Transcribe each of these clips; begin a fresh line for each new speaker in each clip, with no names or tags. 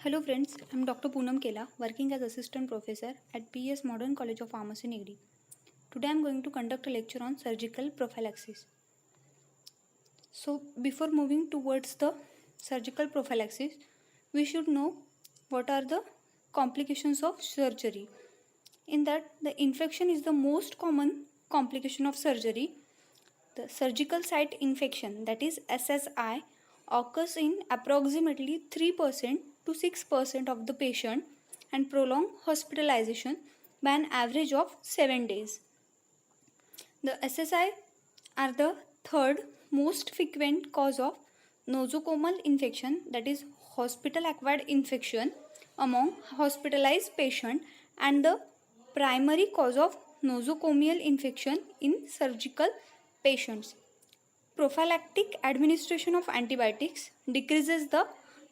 Hello friends, I am Dr. Poonam Kela, working as Assistant Professor at PS Modern College of Pharmacy, Nigri. Today I am going to conduct a lecture on surgical prophylaxis. So before moving towards the surgical prophylaxis, we should know what are the complications of surgery. In that, the infection is the most common complication of surgery. The surgical site infection, that is SSI, occurs in approximately 3% to 6% of the patient and prolong hospitalization by an average of 7 days. The SSI are the third most frequent cause of nosocomial infection, that is hospital acquired infection among hospitalized patients, and the primary cause of nosocomial infection in surgical patients. Prophylactic administration of antibiotics decreases the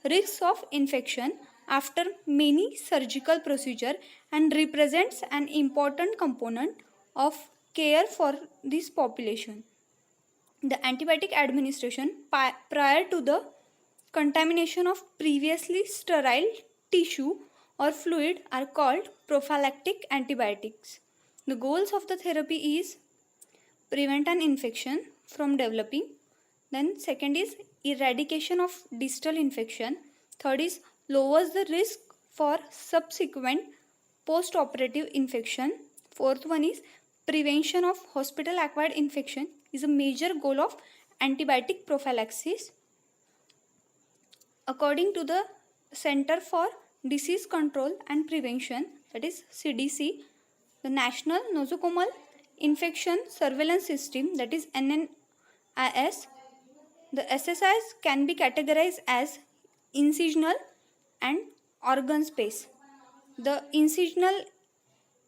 risk of infection after many surgical procedure and represents an important component of care for this population. The antibiotic administration prior to the contamination of previously sterile tissue or fluid are called prophylactic antibiotics. The goals of the therapy is prevent an infection from developing. Then second is eradication of distal infection. Third is lowers the risk for subsequent post-operative infection. Fourth one is prevention of hospital acquired infection is a major goal of antibiotic prophylaxis. According to the Center for Disease Control and Prevention, that is CDC, the National Nosocomial Infection Surveillance System, that is NNIS, the SSIs can be categorized as incisional and organ space. The incisional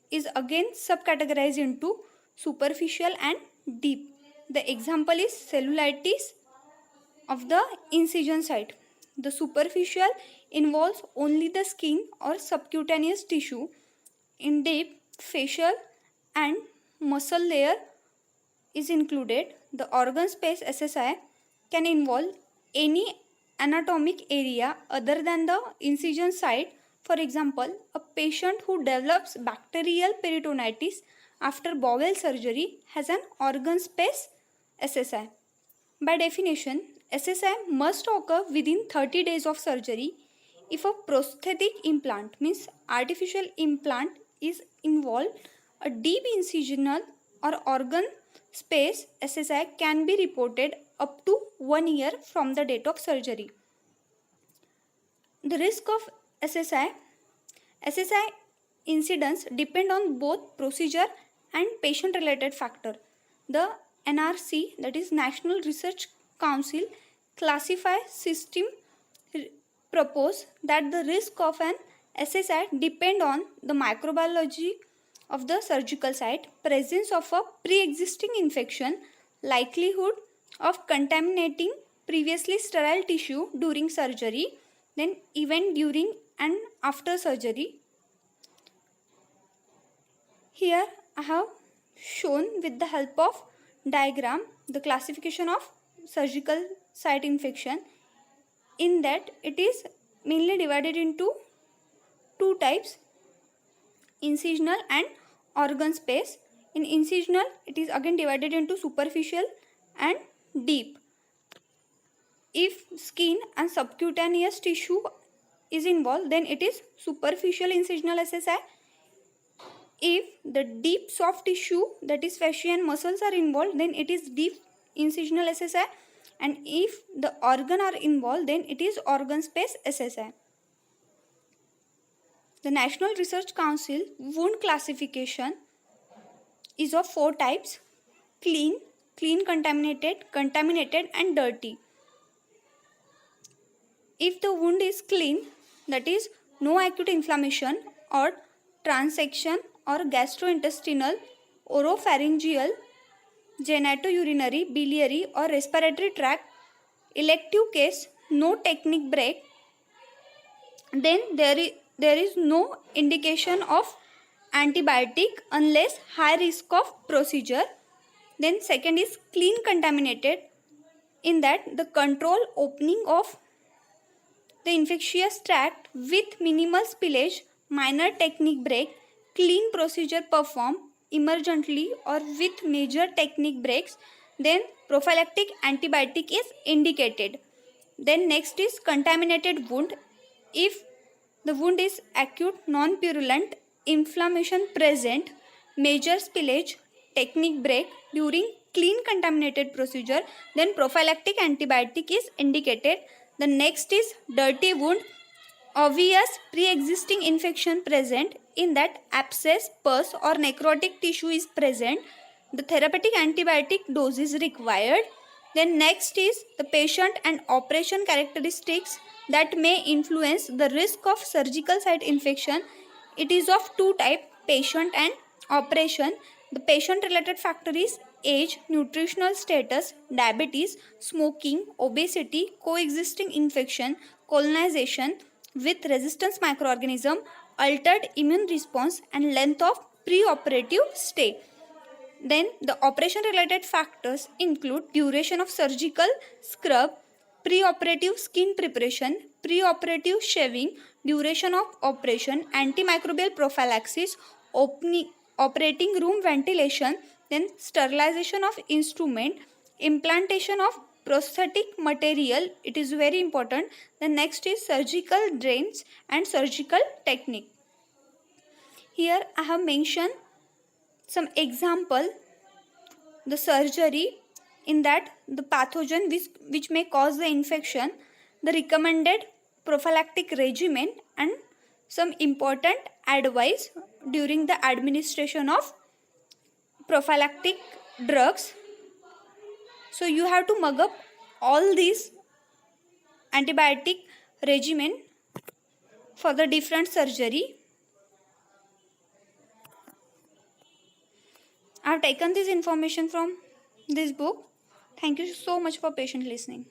is again subcategorized into superficial and deep. The example is cellulitis of the incision site. The superficial involves only the skin or subcutaneous tissue. In deep, facial and muscle layer is included. The organ space SSI can involve any anatomic area other than the incision site. For example, a patient who develops bacterial peritonitis after bowel surgery has an organ space SSI. By definition, SSI must occur within 30 days of surgery. If a prosthetic implant, means artificial implant, is involved, a deep incisional or organ space SSI can be reported up to 1 year from the date of surgery. The risk of SSI incidence depend on both procedure and patient related factor. The NRC, that is National Research Council, classify system propose that the risk of an SSI depend on the microbiology of the surgical site, presence of a pre-existing infection, likelihood of contaminating previously sterile tissue during surgery, then event during and after surgery. Here I have shown with the help of diagram the classification of surgical site infection. In that it is mainly divided into two types, incisional and organ space. In incisional it is again divided into superficial and deep. If skin and subcutaneous tissue is involved, then it is superficial incisional SSI. If the deep soft tissue, that is fascia and muscles, are involved, then it is deep incisional SSI. And if the organ are involved, then it is organ space SSI. The National Research Council wound classification is of 4 types: clean, contaminated, and dirty. If the wound is clean, that is no acute inflammation or transection or gastrointestinal, oropharyngeal, genitourinary, biliary or respiratory tract, elective case, no technique break, then there is no indication of antibiotic unless high risk of procedure. Then second is clean contaminated. In that the control opening of the infectious tract with minimal spillage, minor technique break, clean procedure performed emergently or with major technique breaks, then prophylactic antibiotic is indicated. Then next is contaminated wound. If the wound is acute, non-purulent, inflammation present, major spillage, technique break during clean contaminated procedure, then prophylactic antibiotic is indicated. The next is dirty wound, obvious pre-existing infection present, in that abscess, pus or necrotic tissue is present, the therapeutic antibiotic dose is required. Then next is the patient and operation characteristics that may influence the risk of surgical site infection. It is of two types, patient and operation. The patient related factor is age, nutritional status, diabetes, smoking, obesity, coexisting infection, colonization with resistance microorganism, altered immune response and length of preoperative stay. Then the operation related factors include duration of surgical scrub, preoperative skin preparation, preoperative shaving, duration of operation, antimicrobial prophylaxis, operating room ventilation, then sterilization of instrument, implantation of prosthetic material, it is very important. The next is surgical drains and surgical technique. Here I have mentioned some example, the surgery, in that the pathogen which may cause the infection, the recommended prophylactic regimen and some important advice during the administration of prophylactic drugs. So you have to mug up all these antibiotic regimen for the different surgery. I have taken this information from this book. Thank you so much for patient listening.